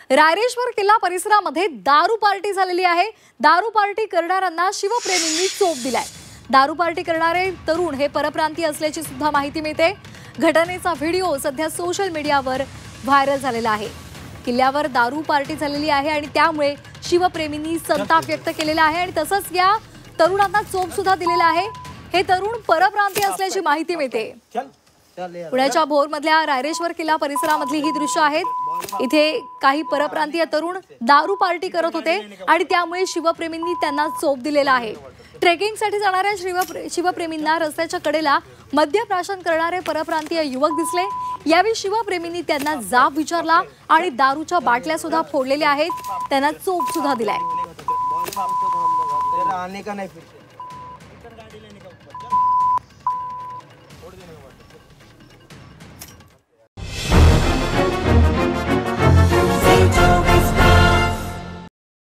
रायरेश्वर किल्ला परिसरामध्ये दारू पार्टी झालेली आहे। दारू पार्टी करणाऱ्यांना शिवप्रेमींनी चोप दिलाय। दारू पार्टी करणारे तरुण हे परप्रांतीय असल्याची सुद्धा माहिती मिळते। घटनेचा व्हिडिओ सध्या सोशल मीडियावर व्हायरल झालेला आहे। किल्ल्यावर दारू पार्टी झालेली आहे आणि त्यामुळे शिवप्रेमींनी संताप व्यक्त केलेला आहे आणि तसंच या तरुणांना चोप सुद्धा दिलेला आहे। हे तरुण परप्रांतीय असल्याची माहिती मिळते। पुण्याच्या भोरमधल्या रायरेश्वर किल्ला परिसरामधली ही दृश्य आहेत। इथे काही परप्रांतीय तरुण दारू पार्टी करत होते आणि त्यामुळे शिवप्रेमींनी त्यांना चोप दिलेला आहे। ट्रेकिंगसाठी जाणाऱ्या शिवप्रेमींना रस्त्याच्या कडेला मद्यप्राशन करणारे परप्रांतीय युवक दिसले। यावेळी शिवप्रेमींनी त्यांना जाब विचारला आणि दारूच्या बाटल्या सुद्धा फोडलेल्या आहेत। त्यांना चोप सुद्धा दिलाय।